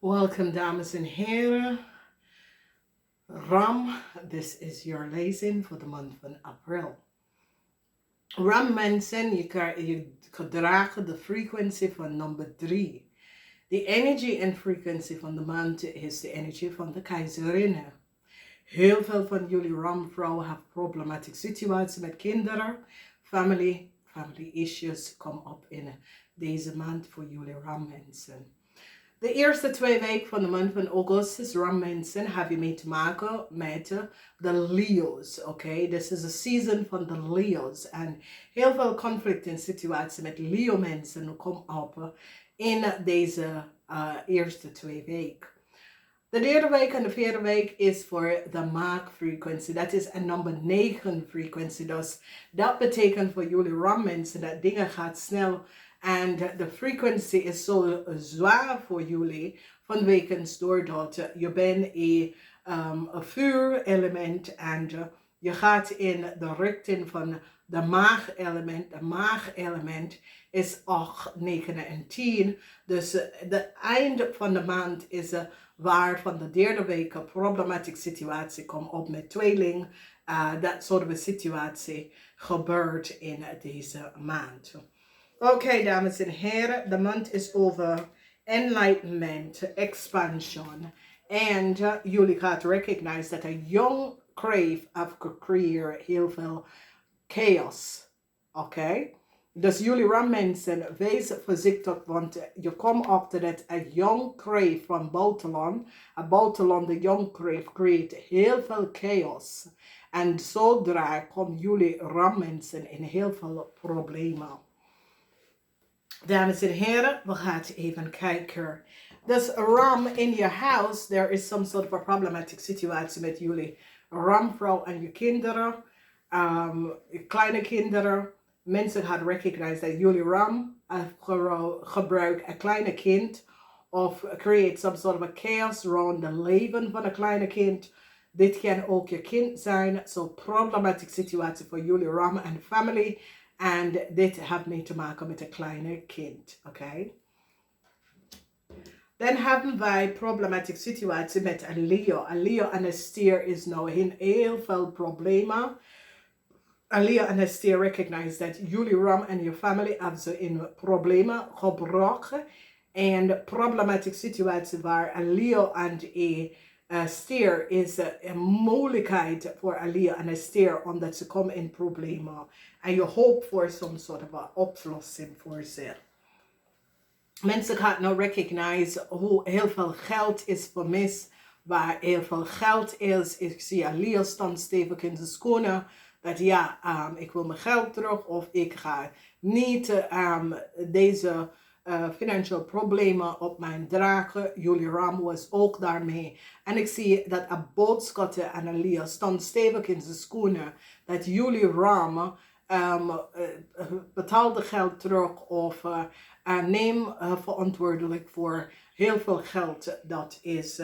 Welcome, dames en heren. Ram, this is your lezing voor de maand van april. Ram mensen, je gedragen de frequentie van nummer 3. De energy en frequentie van de maand is de energie van de keizerinnen. Heel veel van jullie Ram-vrouwen hebben problematische situaties met kinderen. Family issues komen op in deze maand voor jullie Ram-mensen. De eerste 2 weken van de maand van Augustus, Ram-mensen, heb je mee te maken met de Leo's. Oké, This is a season van de Leo's. En heel veel conflict en situaties met Leo-mensen komen op in deze eerste 2 weken. De derde week en de vierde week is voor de maagfrequentie. Dat is een nummer 9 frequentie. Dus dat betekent voor jullie Ram-mensen dat dingen gaan snel. En de frequentie is zo zwaar voor jullie vanwege doordat je bent een vuurelement en je gaat in de richting van de maagelement. De maagelement is 8, 9 en 10. Dus de einde van de maand is waar van de derde week een problematische situatie komt op met tweeling. Dat soort situatie gebeurt in deze maand. Oké, dames en heren, de maand is over enlightenment, expansion. En jullie gaan recognize dat een young crave heeft gecreëerd heel veel chaos. Oké? Dus jullie Ram-mensen, wees voorzichtig, want je komt achter dat een young crave van buitenland, de young crave creëert heel veel chaos. En zodra komen jullie Ram-mensen in heel veel problemen. Dames en heren, we gaan even kijken. Dus Ram in je huis, there is some sort of a problematic situatie met jullie Ramvrouw en je kinderen, kleine kinderen. Mensen gaan recognize dat jullie Ram gebruikt een kleine kind of create some sort of a chaos rond de leven van een kleine kind. Dit kan ook je kind zijn, zo problematische situatie voor jullie Ram en family. En dit heeft mee te maken met een kleine kind. Oké? Dan hebben wij problematische situatie met een Leo. Een Leo en een stier is nou in heel veel problemen. Een Leo en een stier recognize dat jullie Ram en je family hebben ze in problemen gebracht. En problematische situatie waar een Leo en een stier is een mogelijkheid voor een Leo en een stier omdat ze komen in problemen. En je hoopt voor some sort of a oplossing voor ze. Mensen gaan nou recognize hoe heel veel geld is vermist. Waar heel veel geld is. Ik zie een Leo staan stevig in de schoenen. Dat ja, ik wil mijn geld terug. Of ik ga niet deze financial problemen op mijn dragen. Jullie Ram was ook daarmee. En ik zie dat een boodschatter en een Leo staan stevig in de schoenen. Dat jullie Ram betaal de geld terug of neem verantwoordelijk voor heel veel geld dat is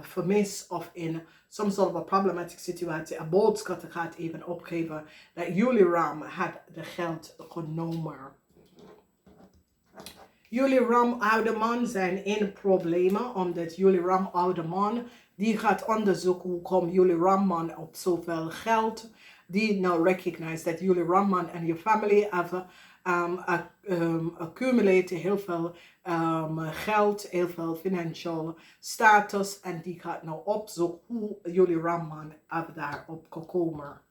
vermist of in some sort of a problematic situatie. Een boodschatter gaat even opgeven dat jullie Ram had de geld genomen. Jullie Ram oude man zijn in problemen omdat jullie Ram oude man die gaat onderzoeken hoe komt jullie Ram man op zoveel geld. Die nou recognize dat jullie Ram man en je family hebben accumulate heel veel geld, heel veel financial status en die gaat nou opzoeken hoe jullie Ram man hebben daarop gekomen.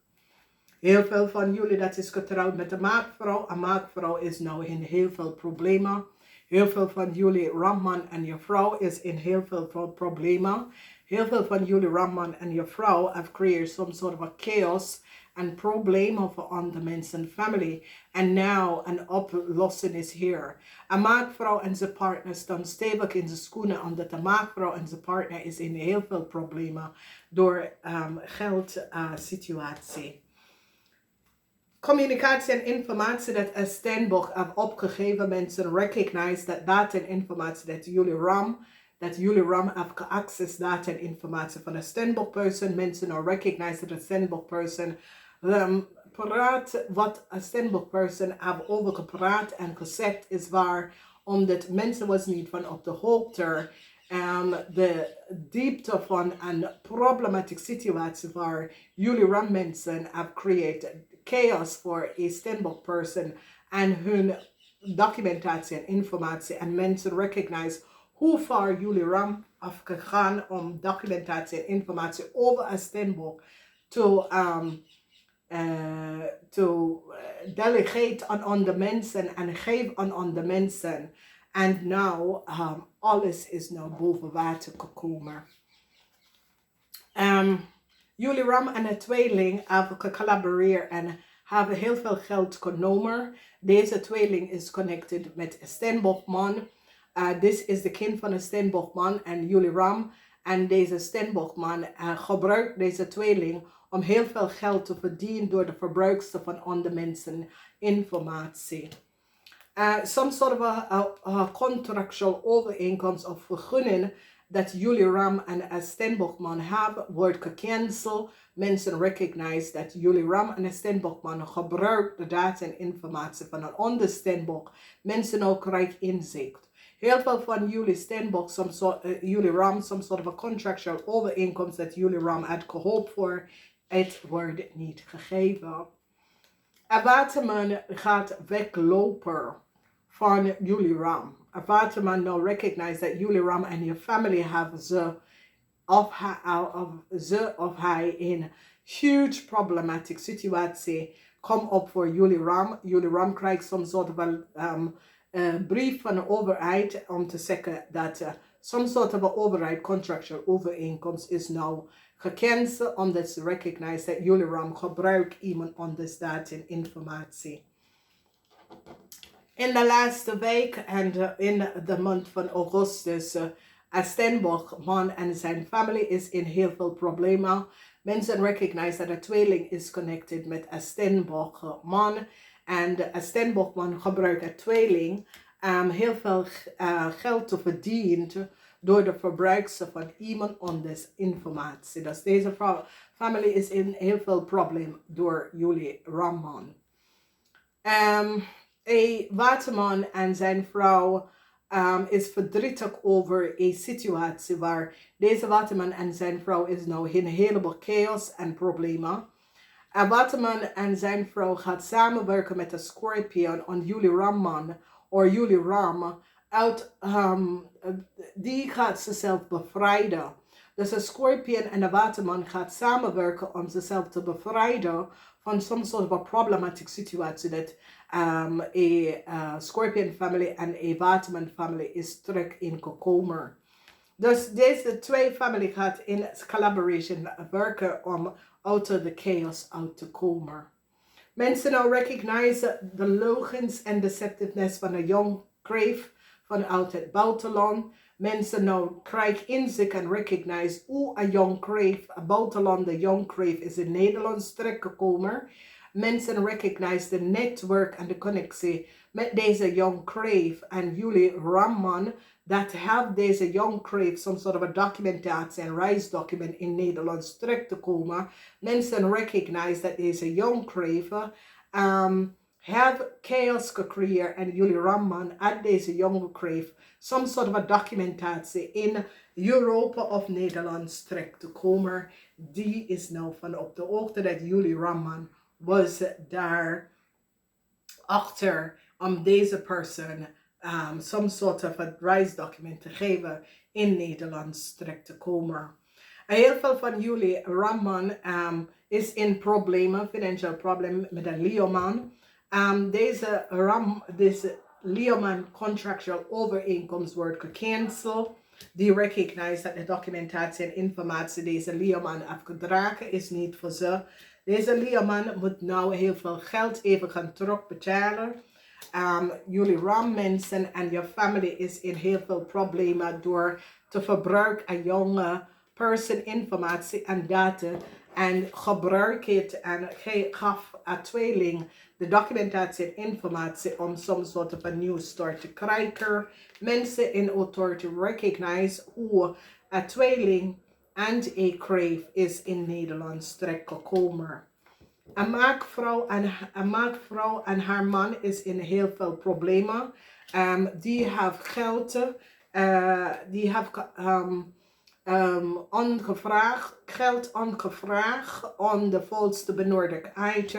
Heel veel van jullie dat is getrouwd met een maagvrouw. Een maagvrouw is nou in heel veel problemen. Heel veel van jullie Ramman en je vrouw is in heel veel problemen. Heel veel van jullie Ramman en je vrouw have created some sort of a chaos en problemen voor andere mensen en family. En nu een oplossing is hier. Een maagvrouw en zijn partner staan stevig in de schoenen omdat de maagvrouw en zijn partner is in heel veel problemen door geldsituatie. Communicatie en informatie dat een Stenbosch heeft opgegeven. Mensen recognize dat data en informatie dat jullie Ram heeft geaccess data en informatie van een Stenbosch person. Mensen recognize dat een Stenbosch person praat wat een Stenbosch person heeft over gepraat en gezegd is waar omdat mensen was niet van op de hoogte de diepte van een problematieke situatie waar jullie ram mensen have created chaos voor een Stenbock person en hun documentatie en informatie en mensen recognize hoe ver jullie ram afgegaan om documentatie en informatie over een Stenbock to delegate aan de mensen en geven aan de mensen. En nou, alles is nou boven water gekomen. Jullie ram en de tweeling hebben gecollaboreerd en hebben heel veel geld genomen. Deze tweeling is connected met een Stenbockman. Dit is de kind van een Stenbockman en jullie ram. En deze Stenbockman gebruikt deze tweeling om heel veel geld te verdienen door de verbruikster van andere mensen informatie. Some sort of a contractual overeenkomst of vergunning dat jullie ram en een Stenbockman hebben, wordt gecanceld. Mensen recognize dat jullie ram en een Stenbockman gebruikt de data en informatie van een ander Stenbock. Mensen ook krijgen inzicht. Heel veel van jullie Stenbock, jullie ram, some sort of a contractual overeenkomst dat jullie ram had gehoopt voor, het wordt niet gegeven. Een waterman gaat weglopen van jullie ram. Een waterman nou recognize dat jullie ram en je family hebben ze of hij in huge problematic situatie kom op voor jullie ram. Jullie ram krijgt some sort of een brief van de overheid om te zeggen dat some sort of a overheid contractual overeenkomst is nou gecanceld omdat ze recognize dat jullie ram gebruikt iemand anders data en informatie. In de laatste week en in de maand van Augustus, een Stenbockman en zijn familie is in heel veel problemen. Mensen recognize dat een tweeling is connected met een Stenbockman. En een Stenbockman gebruikt een tweeling heel veel geld te verdienen door de verbruikster van iemand anders informatie. Dus deze familie is in heel veel problemen door jullie ramman. Een waterman en zijn vrouw is verdrietig over een situatie waar deze waterman en zijn vrouw is nou in een heleboel chaos en problemen. Een waterman en zijn vrouw gaat samenwerken met een scorpion aan jullie ramman of jullie ram die gaat zichzelf bevrijden. Dus een scorpion en een waterman gaat samenwerken om zichzelf te bevrijden van some sort of a problematic situatie dat a scorpion family en a waterman family is terug in gekomen. Dus deze twee families gaat in collaboration werken om out of the chaos uit te komen. Mensen nou recognize de logens en deceptiveness van een young crave vanuit het buitenland. Mensen nou krijgen inzicht en recognize hoe een young crave, buitenland de young crave is in Nederland terechtgekomen. Mensen recognize de netwerk en de connectie met deze young crave en jullie ramman dat helpt deze young crave some sort of a documentatie en reisdocument in Nederland terug te komen. Mensen recognize dat deze young crave have chaos gecreëerd en jullie ramman uit deze young crave some sort of a documentatie in Europa of Nederland terug te komen. Die is nou van op de hoogte dat jullie ramman was daar achter om deze persoon some sort of a reisdocument te geven in Nederland terug te komen. Heel veel van jullie ramman is in problemen, financial problemen met een Leoman. Deze Leoman contractual overeenkomst wordt gecanceld. Die recognize dat de documentatie en informatie deze Leoman heeft gedragen is niet voor ze. Deze Leoman moet nou heel veel geld even gaan terugbetalen. Jullie rammensen en je familie is in heel veel problemen door te verbruiken aan jonge person informatie en data. En gebruik het en gaf een tweeling de documentatie en informatie om some sort of a new start te krijgen. Mensen in authority recognize hoe een tweeling en een crave is in Nederland terechtgekomen. Een maakvrouw en haar man is in heel veel problemen. Die heeft geld, die heeft geld ongevraagd om de volste benodigdheid.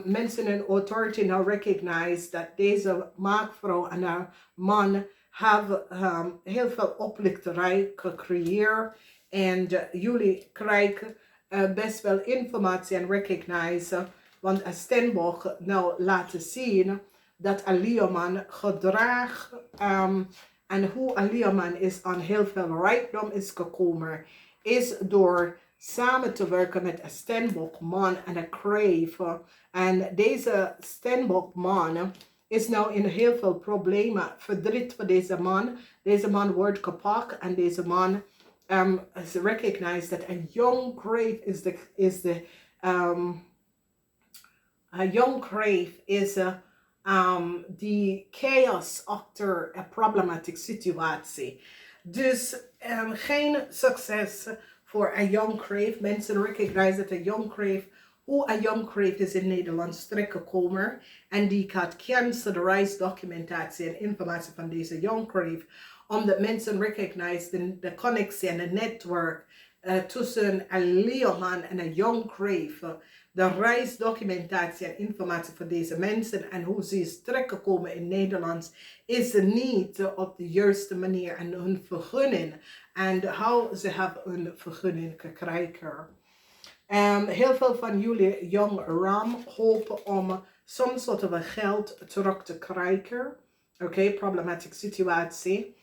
Mensen in authority now recognize dat deze maakvrouw en haar man hebben heel veel oplichterij gecreëerd. En jullie krijgen best wel informatie en recognize, want een Stenbosch nou laten zien dat een leerman gedrag en hoe een leerman is aan heel veel rijkdom is gekomen, is door samen te werken met een Stenbosch man en een Crave. En deze Stenbosch man is nou in heel veel problemen, verdriet voor deze man. Deze man wordt gepakt en deze man is recognized that a young Crave is the chaos achter een problematische situatie. Dus geen succes voor een young Crave. Mensen recognize dat een young Crave, hoe een young Crave is in Nederland terechtgekomen. En die gaat cancelen de reisdocumentatie en informatie van deze young Crave. Omdat mensen recognize de connectie en het netwerk tussen een leerman en een young Crave. De reisdocumentatie en informatie van deze mensen en hoe ze is terechtgekomen in Nederland is niet op de juiste manier en hun vergunning en hoe ze hebben hun vergunning gekregen. Heel veel van jullie Young Ram hopen om some soort van geld terug te krijgen. Oké, problematische situatie.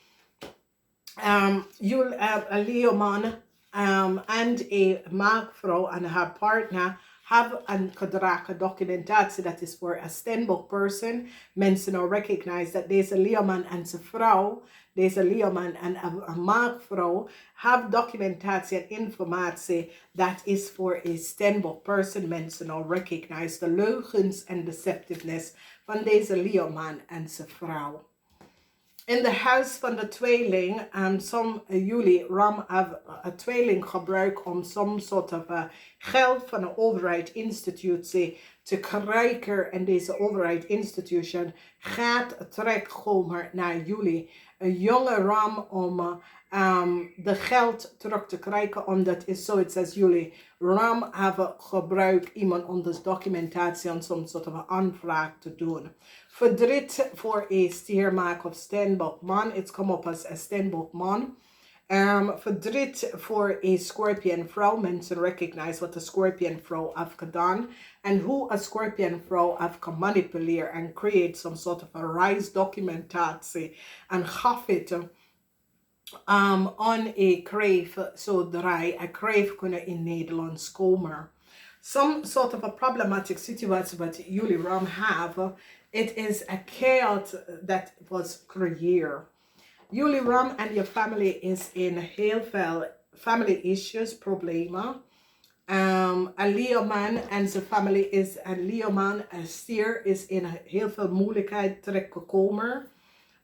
Jullie een leerman en een maakvrouw en haar partner hebben een gedragen documentatie dat is voor een Stenbosch person. Mensen nou recognize dat deze leerman en zijn vrouw, deze leerman en een maakvrouw, hebben documentatie en informatie dat is voor een Stenbosch person. Mensen nou recognize de leugens en deceptiveness van deze leerman en zijn vrouw. In de huis van de tweeling, jullie Ram hebben een tweeling gebruikt om some soort van geld van een overheidsinstitutie te krijgen. En deze overheidsinstitutie gaat terugkomen naar jullie. Een jonge Ram om de geld terug te krijgen, omdat is zoiets als jullie Ram hebben gebruikt iemand om de documentatie en some soort van aanvraag te doen. Verdriet voor een stiermaak of Stenbosch man. Het komt op als een Stenbosch man. Verdriet voor een Scorpion vrouw. Mensen recognize wat de Scorpion vrouw heeft gedaan. En hoe een Scorpion vrouw heeft gemanipuleerd en create some sort of a reisdocumentatie. En gaf het aan een Crave, zodra een Crave kunnen in Nederland komen. Some sort of a problematic situation that jullie Ram have. It is a chaos that was created. Jullie Ram and your family is in heel veel family issues, problemen. Een leerman en zijn family is een leerman, een stier is in heel veel moeilijkheid terechtgekomen.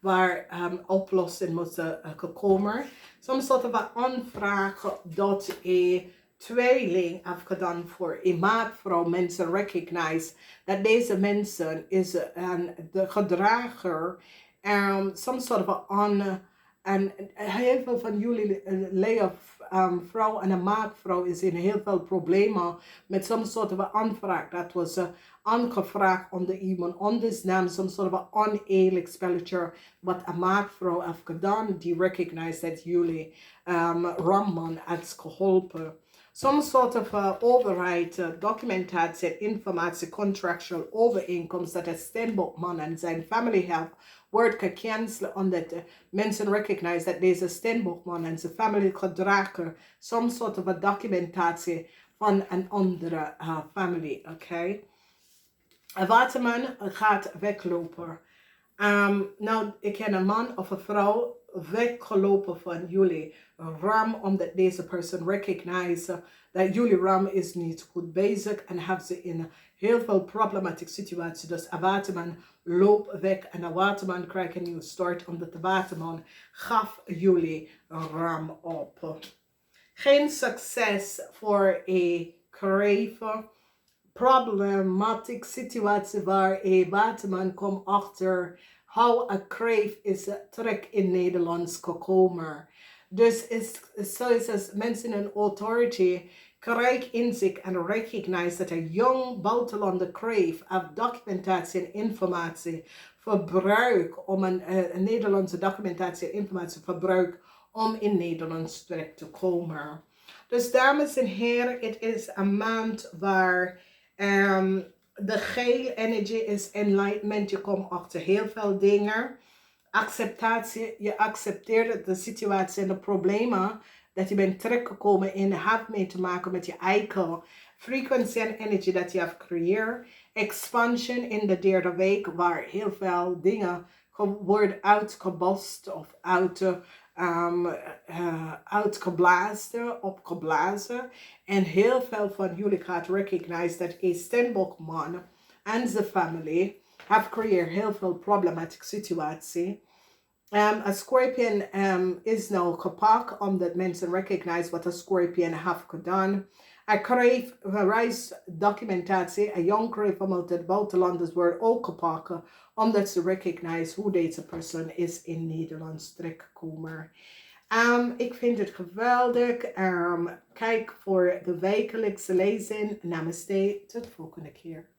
Waar oplossing moest gekomen. Some sort of een aanvraag dat een tweeling heeft gedaan voor een maakvrouw. Mensen recognize dat deze mensen is de gedrager. Some sort of en heel veel van jullie vrouw en een maakvrouw is in heel veel problemen met some sort of aanvraag. Dat was aangevraagd onder iemand anders naam, some sort of oneerlijk spelletje wat een maakvrouw heeft gedaan. Die recognize dat jullie Ramman heeft geholpen. Some sort of overheid, documentatie, informatie, contractual overeenkomst dat een Stenbosch man en zijn family hebben, wordt gecanceld omdat mensen recognize dat deze Stenbosch man en zijn family gedragen some sort of documentatie van een andere family, oké? Een waterman gaat weglopen. Nou, ik ken een man of een vrouw weggelopen van jullie Ram, omdat deze person recognize dat jullie Ram is niet goed bezig en hebben ze in heel veel problematische situaties. Dus een waterman loopt weg en een waterman krijgt een nieuwe start, omdat de waterman gaf jullie Ram op. Geen succes voor een Crave. Problematische situatie waar een waterman komt achter how een kreef is trek in Nederlands gekomen. Dus zoals als mensen in authority krijg inzicht en recognize dat een jong buitenlander kreef af documentatie en informatie verbruik om een Nederlandse documentatie en informatie verbruik om in Nederlands terecht te komen. Dus dames en heren, het is een maand waar de gele energy is enlightenment. Je komt achter heel veel dingen. Acceptatie, je accepteert de situatie en de problemen dat je bent terechtgekomen in, heeft mee te maken met je eigen frequentie en energy dat je hebt gecreëerd. Expansion in de derde week, waar heel veel dingen worden uitgebast of uitgeblazen, opgeblazen. En heel veel van jullie gaat recognize dat een Stenbokman en zijn familie have creëerd heel veel problematische situatie. A scorpion is nou gepakt omdat mensen recognize wat een scorpion heeft gedaan. Een kreef, reisdocumentatie, een jong kreef vanuit het buitenlanders wordt ook gepakt omdat ze recognize hoe deze persoon is in Nederlands terechtgekomen. Ik vind het geweldig. Kijk voor de wekelijkse lezing. Namaste. Tot de volgende keer.